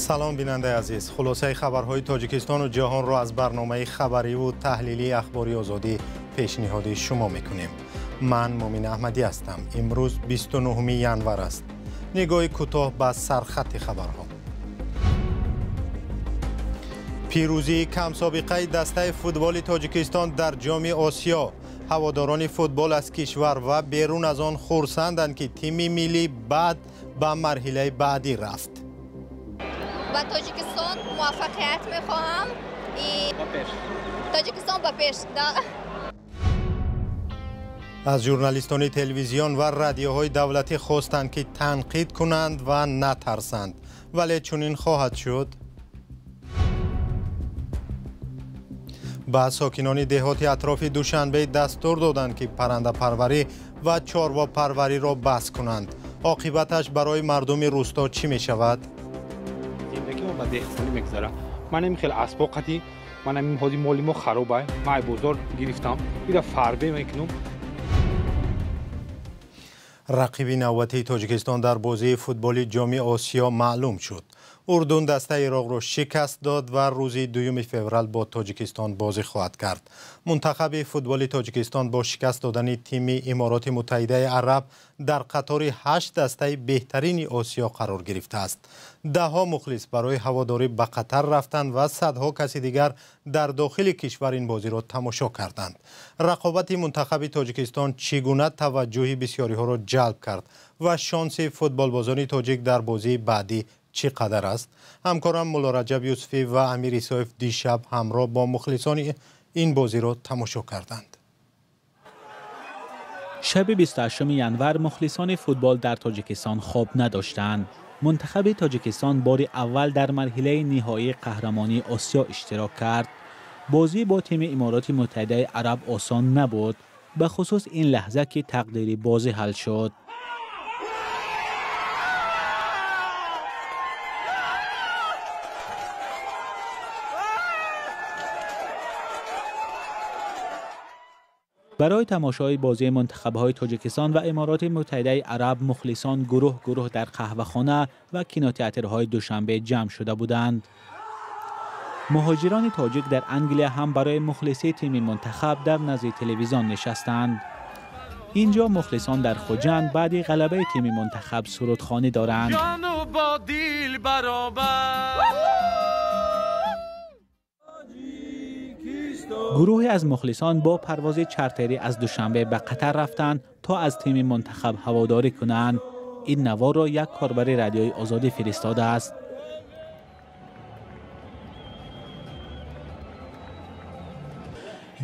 سلام بیننده عزیز، خلاصه خبرهای تاجیکستان و جهان را از برنامه خبری و تحلیلی اخباری آزادی پیشنهاد شما میکنیم. من مومن احمدی هستم. امروز 29 ینور است. نگاه کوتاه به سرخط خبرها. پیروزی کم سابقه دسته فوتبال تاجیکستان در جام آسیا. هواداران فوتبال از کشور و بیرون از آن خرسندند که تیم ملی بعد به مرحله بعدی رفت. و تاجیکستان موفقیت میخواهم. تاجیکستان با پیش. از ژورنالیستان تلویزیون و رادیوهای دولتی خواستند که تنقید کنند و نترسند، ولی چنین خواهد شد. با ساکنان دهات اطراف دوشنبه دستور دادند که پرنده پروری و چاروا پروری را بس کنند. عاقبتش برای مردم روستا چی می شود؟ زندگی ما به دهقانی میگذره. من این خیلی اسباقتی، من این حالی مالی ما خرابه. من بازار گرفتم، میره فربه میکنم. رقیب نوبتی تاجیکستان در بازی فوتبال جام آسیا معلوم شد. اردن دسته عراق را شکست داد و روز 2 فوریه با تاجیکستان بازی خواهد کرد. منتخب فوتبال تاجیکستان با شکست دادن تیم امارات متحده عرب در قطار 8 دسته بهترین آسیا قرار گرفته است. دهها مخلص برای هواداری به قطر رفتند و صدها کسی دیگر در داخل کشور این بازی را تماشا کردند. رقابت منتخب تاجیکستان چگونه توجه بسیاری ها را جلب کرد و شانس فوتبال بازان تاجیک در بازی بعدی چقدر است؟ همکارم مولا رجب یوسفی و امیر ایسایف دیشب همراه با مخلصان این بازی را تماشا کردند. شب 28 ینور مخلصان فوتبال در تاجیکستان خواب نداشتند. منتخب تاجیکستان بار اول در مرحله نهایی قهرمانی آسیا اشتراک کرد. بازی با تیم امارات متحده عرب آسان نبود، به خصوص این لحظه که تقدیر بازی حل شد. برای تماشای بازی منتخب‌های تاجیکستان و امارات متحده عرب مخلصان گروه در قهوه‌خانه و کینوتئاترهای دوشنبه جمع شده بودند. مهاجران تاجیک در انگلیس هم برای مخلصی تیم منتخب در نزد تلویزیون نشستند. اینجا مخلصان در خوجند بعد غلبه تیم منتخب سرودخوانی دارند. گروهی از مخلصان با پرواز چارتری از دوشنبه به قطر رفتند تا از تیم منتخب هواداری کنند. این نوا را یک کاربر رادیوی آزادی فرستاده است.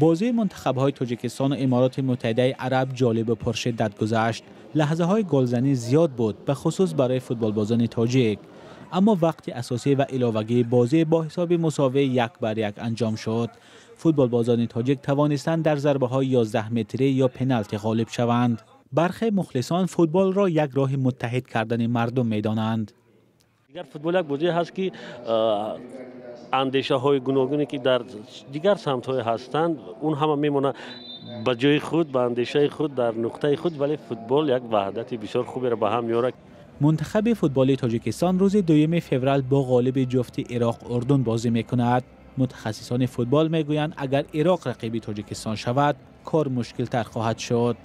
بازی منتخب‌های تاجیکستان و امارات متحده عرب جالب و پرشدت گذشت. لحظه‌های گلزنی زیاد بود، به خصوص برای فوتبالبازان تاجیک. اما وقت اساسی و علاوگی بازی با حساب مساوی 1-1 انجام شد. فوتبالبازان تاجیک توانستند در ضربه‌های 11 متری یا پنالتی غالب شوند. برخی مخلصان فوتبال را یک راه متحد کردن مردم می‌دانند. دیگر فوتبال یک بازی هست که اندیشه‌های گوناگونی که در دیگر سمت‌های هستند اون همه میمونه به جای خود، به اندیشه خود، در نقطه خود، ولی فوتبال یک وحدت بسیار خوبی را به هم میاره. منتخب فوتبال تاجیکستان روز 2 فوریه با غالب جفت عراق اردن بازی می‌کند. متخصصان فوتبال میگویند اگر عراق رقیب تاجیکستان شود کار مشکل تر خواهد شد.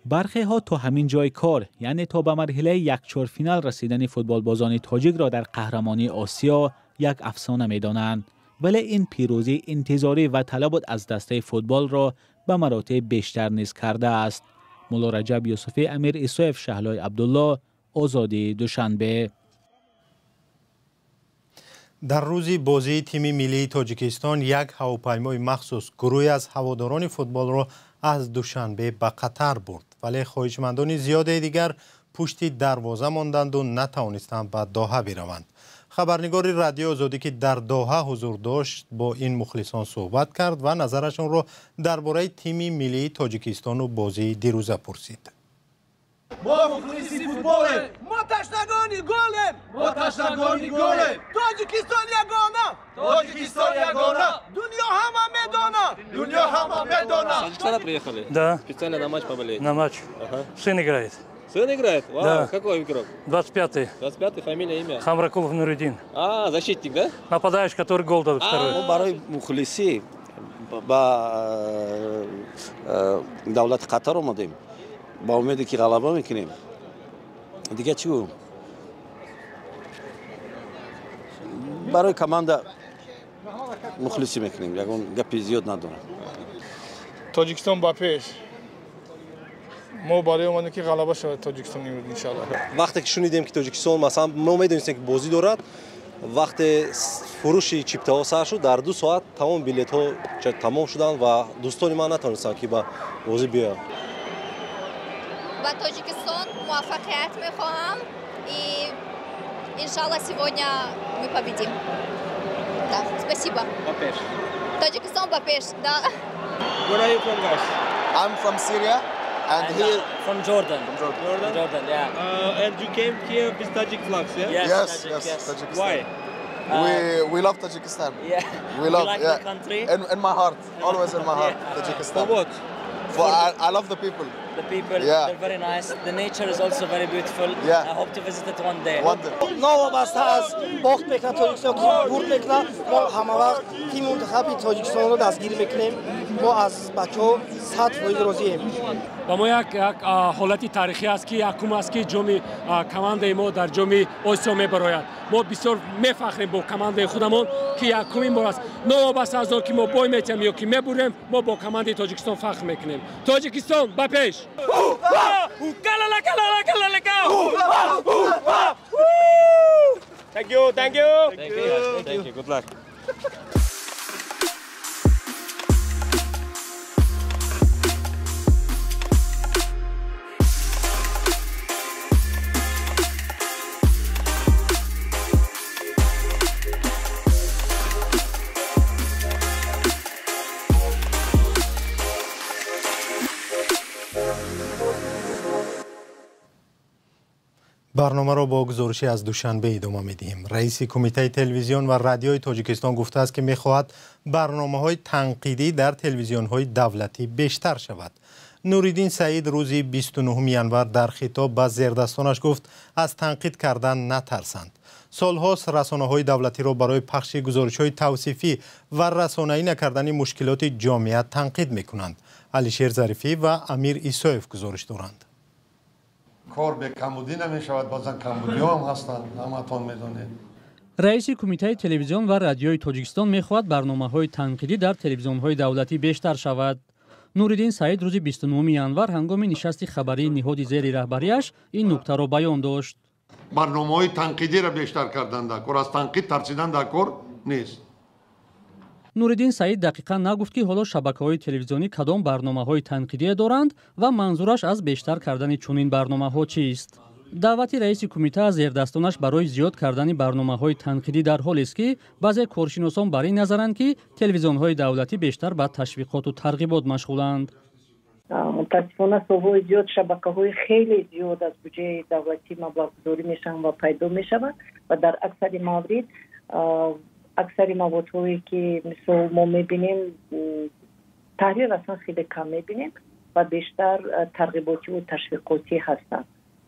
برخی ها تا همین جای کار، یعنی تا به مرحله 1/4 فینال رسیدن فوتبال بازان تاجیک را در قهرمانی آسیا یک افسانه می‌دانند. ولی این پیروزی انتظاری و طلب از دسته فوتبال را به مراتب بیشتر نیز کرده است. مولا رجب یوسفی، امیر ایسایف، شهلای عبدالله، آزادی دوشنبه. در روز بازی تیم ملی تاجیکستان یک هواپیمای مخصوص گروهی از هواداران فوتبال را از دوشنبه به قطر برد، ولی خواهشمندان زیاد دیگر پشت دروازه ماندند و نتوانستند به دوحه بروند. خبرنگار رادیو آزادی که در دوحه حضور داشت با این مخلصان صحبت کرد و نظرشان را درباره تیم ملی تاجیکستان و بازی دیروزه پرسید. ما مخلصی فوتبالیم، ما تشنگانی گلیم، ما تشنگانی گلیم. تاجیکستان یگانه، تاجیکستان یگانه. دنیا همه میدونه، دنیا همه میدونه. С Таджикистана приехали? Да. Специально на матч поболеть? На матч. Сын играет. Сын играет? Вау, Да. какой игрок? 25-й. 25-й, фамилия, имя? Хамракулов Нуридин. А, защитник, да? Нападающий, который гол дал второй. برای مخلصی با دولت قطر اومدیم با امیدی که غلبه میکنیم دیگه چی برای کماندا مخلصی میکنیم یگون گپی زیاد ندارم تاجیکستان با پیش ما برای اومدیم که غلبه شود تاجیکستان امروز ان شاء الله. وقتی که شنیدیم که تاجیکستان مثلا ما میدونستیم که بازی دارد وقتی فروش چیپتاها سر شد در 2 ساعت تمام بلیط ها تمام شدن و دوستان من نتونستن که به بازی بیان. با تاجیکستان موفقیت میخواهم и иншаллах сегодня мы победим. Да, спасибо. Бапеш. Таджикистан Бапеш, да. Where are you from, guys? I'm from Syria and here from Jordan. Jordan? Jordan, yeah. And you came here with Tajik flags, yeah? yes, Tajikistan. Why? We love Tajikistan. Yeah. We love like yeah. the country. In my heart, always in my heart, Tajikistan. For what? For I love the people. The people, Yeah. they're very nice. The nature is also very beautiful. Yeah. I hope to visit it one day. One day. نوابسته از باخت میکنه تاجیکستان که برد میکنه ما همه وقت تیم منتخب تاجیکستان رو دستگیری میکنیم ما از بچه‌ها 100% راضییم و ما یک حالتی تاریخی است که یکم است که جام کمانده ما در جام آسیا میبراید ما بسیار میفخریم با کمانده خودمون که یکمین بار است نوابسته از که ما بای میتیم یا که میبریم ما با کمانده تاجیکستان فخر میکنیم تاجیکستان با پیش Thank you, thank you. Thank you. Thank you. Good luck. برنامه را با گزارشی از دوشنبه ادامه می‌دهیم. رئیس کمیته تلویزیون و رادیوی تاجیکستان گفته است که می‌خواهد برنامه‌های تنقیدی در تلویزیون‌های دولتی بیشتر شود. نوریدین سعید روز 29 ینور در خطاب به زیردستانش گفت از تنقید کردن نترسند. سال‌هاست رسانه‌های دولتی را برای پخش گزارش‌های توصیفی و رسانه‌ای نکردن مشکلات جامعه تنقید می‌کنند. علیشیر ظریفی و امیر ایسایف گزارش دارند. کار به کمبودی نمی شود بازن کمبودی هم هستند همتون میدونید. رئیس کمیته تلویزیون و رادیوی تاجیکستان میخواهد برنامه‌های تنقیدی در تلویزیون‌های دولتی بیشتر شود. نوریدین سعید روز 29 ینور هنگام نشست خبری نهاد زیر رهبریش این نکته را بیان داشت. برنامه‌های تنقیدی را بیشتر کردن در کار از تنقید ترسیدن در کار نیست. نوریدین سعید دقیقاً نگفت که حالا شبکه‌های تلویزیونی کدام برنامه‌های تنقیدی دارند و منظورش از بیشتر کردن چنین برنامه‌ها چیست. دعوت رئیس کمیته از زیردستانش برای زیاد کردن برنامه‌های تنقیدی در حالی است که بعضی کارشناسان بر این نظرند که تلویزیون‌های دولتی بیشتر به تشویقات و ترغیبات مشغولند. متاسفانه سوهای زیاد شبکه‌های خیلی زیاد از بودجه دولتی مبلغ‌گذاری میشن و پیدا میشوند و در اکثر موارد اکثر موادهایی که مثل ما میبینیم تحریر اصلا خیلی کم میبینیم و بیشتر ترغیباتی و تشویقاتی هستند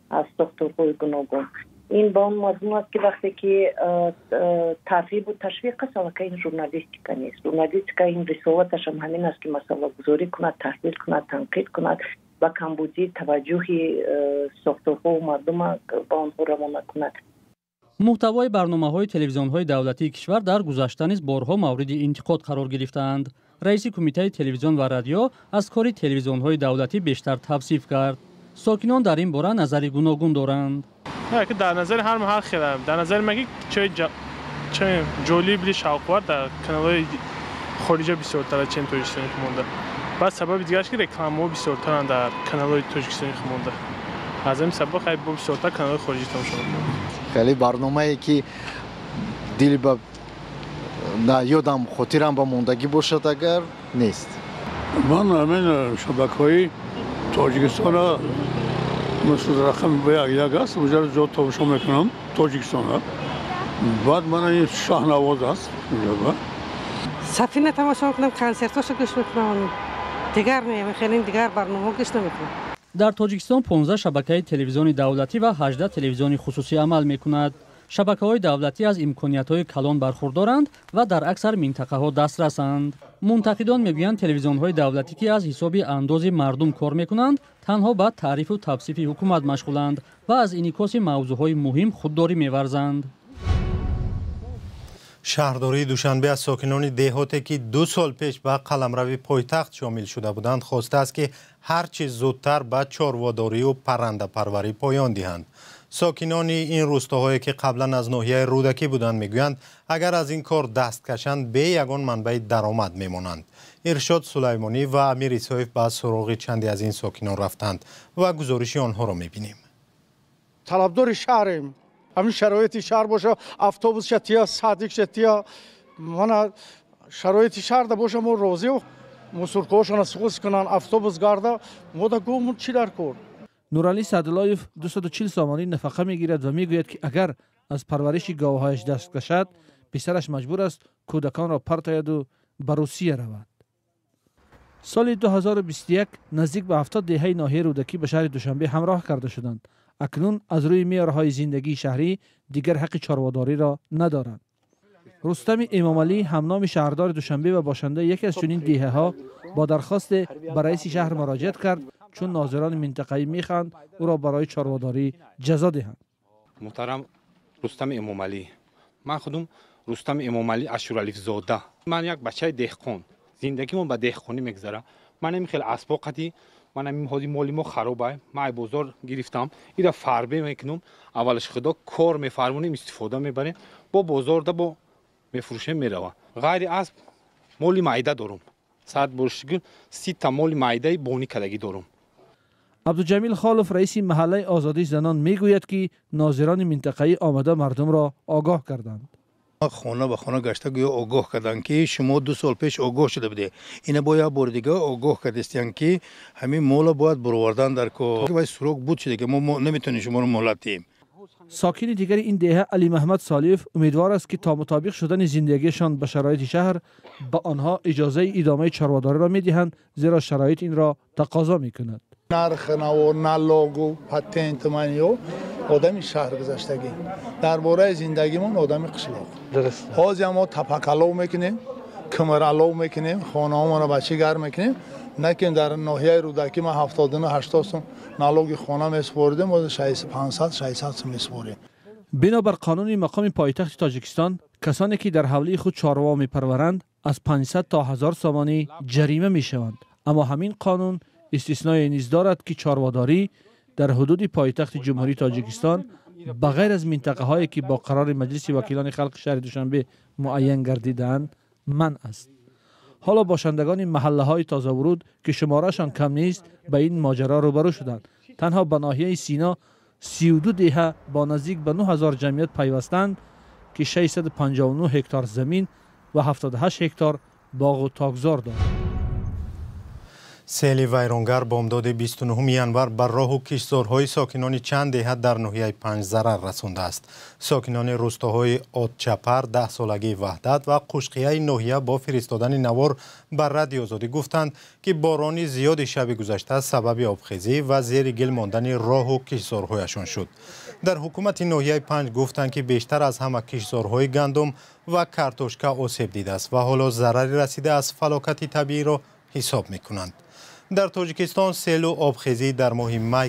از ساختارهای گوناگون. این با اون مضمون است که وقتی که ترغیب و تشویق است البته این ژورنالیستیکا نیست. ژورنالیستیکا این رسالتش هم همین است که مسئله گذاری کند، تحلیل کند، تنقید کند و کمبودی توجه ساختارها و مردم با آنها روانه کند. محتوای برنامه‌های تلویزیون‌های دولتی کشور در گذشته نیز بارها مورد انتقاد قرار گرفتند. رئیس کمیته تلویزیون و رادیو از کار تلویزیون‌های دولتی بیشتر توصیف کرد. ساکنان در این باره نظری گوناگون دارند. که در نظر هر محل خیلی در نظر من که چه جولی بلی شوق‌ور در کانال‌های خارجی بسیارتر چند تاجیکستانی مونده. بعد سبب دیگه‌اش که رکلام‌ها بسیارتر در کانال‌های تاجیکستانی مونده. از این سبب خیلی بسیارتر کانال‌های خارجی تماشا می‌کنم. خیلی برنامه‌ای که دل به یادم خاطرم با موندگی باشد اگر نیست. من همین شبکه‌های تاجیکستان را مثل رقم یک است اونجا زیاد تماشا میکنم تاجیکستان را. بعد من این شاهنواز است اونجا. سفینه تماشا میکنم، کنسرتاشو گوش میکنم. دیگر خیلی دیگر برنامه گوش نمیکنم. در تاجیکستان 15 شبکه تلویزیونی دولتی و 18 تلویزیون خصوصی عمل می‌کند. شبکه‌های دولتی از امکانیت‌های کلان برخوردارند و در اکثر منطقه‌ها دسترسند. منتقدان می‌گویند تلویزیون‌های دولتی که از حساب اندازی مردم کار می‌کنند، تنها به تعریف و توصیف حکومت مشغولند و از انعکاس موضوعهای مهم خودداری می‌ورزند. شهرداری دوشنبه از ساکنان دهاتی که 2 سال پیش به قلمرو پایتخت شامل شده بودند خواسته است که هر چه زودتر به چارواداری و پرنده پروری پایان دهند. ساکنان این روستاهایی که قبلا از ناحیه رودکی بودند میگویند اگر از این کار دست کشند به یگان منبع درآمد میمانند. ارشاد سلیمانی و امیر اسحاق به سراغ چندی از این ساکنان رفتند و گزارش آنها را میبینیم. طلبدار شهریم. همین شرایط شهر باشه، اتوبوس شتیا، صادق شتیا، من شرایط شهر ده باشه ما راضی و مسئولکاشون سوز کنن اتوبوس گارده ما ده گم چی در کار. نورعلی سعداللهیف 240 سامانی نفقه میگیرد و میگوید که اگر از پرورش گاوهایش دست کشد پسرش مجبور است کودکان را پرتاید و به روسیه رود. سال 2021 نزدیک به 70 دهه ناحیه رودکی به شهر دوشنبه همراه کرده شدند. اکنون از روی معیارهای زندگی شهری دیگر حق چارواداری را ندارند. رستم امامعلی همنام شهردار دوشنبه و باشنده یکی از چنین دهه ها با درخواست به رئیس شهر مراجعت کرد چون ناظران منطقه‌ای میخواهند او را برای چارواداری جزا دهند. محترم رستم امامعلی، من خودم رستم امامعلی اشورالیف زاده، من یک بچه دهقان، زندگیمون به دهقانی میگذره. من نمیخوام اسباقتی من همین حالی مالی ما خرابه، من بازار گرفتم اینا فربه میکنم، اولش خدا کار میفرمونیم استفاده میبریم با بازار ده با میفروشیم میروه. غیر اسب مالی معده دارم، 100 برشگی 30 تا مالی معده بونی کدگی دارم. عبدالجمیل خالف رئیس محله آزادی زنان میگوید که ناظران منطقه‌ای آمده مردم را آگاه کردند. خانه به خانه گشته گویا آگاه کردن که شما 2 سال پیش آگاه شده بوده، اینا باید بار دیگه آگاه کردستین که همین مال باید بروردن در کار و سوراخ بود شده که ما نمیتونیم شما رو مهلت دهیم. ساکن دیگر این دهه علی محمد صالیف امیدوار است که تا مطابق شدن زندگیشان به شرایط شهر به آنها اجازه ادامه چارواداری را میدهند زیرا شرایط این را تقاضا میکند. نرخ نوار نلاگ و پتنت منیو آدمی شهر گذشتگی درباره زندگیمون آدمی قشلاق درست حاضی ما تپکلو میکنیم کمرالو میکنیم خانه ها را بچه گرم میکنیم نکن در ناحیه رودکی ما 70-80 سوم نلاگ خانه میسپردیم و 500-600 سوم میسپردیم. بنابر قانون مقام پایتخت تاجیکستان کسانی که در حوله خود چاروا میپرورند از 500 تا 1000 سامانی جریمه میشوند. اما همین قانون استثنایی نیز دارد که چارواداری در حدود پایتخت جمهوری تاجیکستان بغیر از منطقه هایی که با قرار مجلس وکیلان خلق شهر دوشنبه معین گردیدند منع است. حالا باشندگان محله های تازه ورود که شمارهشان کم نیست به این ماجرا روبرو شدند. تنها به ناحیه سینا 32 دهه با نزدیک به 9000 جمعیت پیوستند که 659 هکتار زمین و 78 هکتار باغ و تاکزار دارند. سیل ویرانگر بامداد 29 ینور بر راه و کشتزارهای ساکنان چند دهه در ناحیه 5 ضرر رسانده است. ساکنان روستاهای آدچپر، 10 سالگی وحدت و قشقیه ناحیه با فرستادن نوار بر رادیو آزادی گفتند که باران زیاد شب گذشته سبب آبخیزی و زیر گل ماندن راه و کشتزارهایشان شد. در حکومت ناحیه 5 گفتند که بیشتر از همه کشتزارهای گندم و کارتوشکا آسیب دیده است و حالا ضرری رسیده از فلاکت طبیعی را حساب می‌کنند. در تاجیکستان سیل و آبخیزی در ماه ینور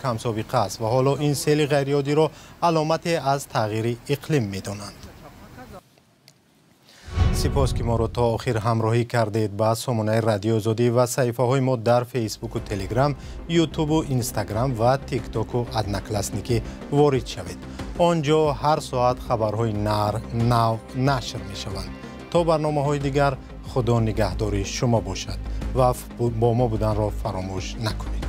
کم سابقه است و حالا این سیل غیرعادی را علامت از تغییر اقلیم می‌دانند. سپاس که ما را تا آخر همراهی کردید. با سامانه رادیو آزادی و صفحه های ما در فیسبوک و تلگرام، یوتیوب و اینستاگرام و تیک تاک و ادناکلاسنیکی وارد شوید. آنجا هر ساعت خبرهای نو نشر می‌شوند. تا برنامه‌های دیگر خدا نگهداری شما باشد و با ما بودن را فراموش نکنید.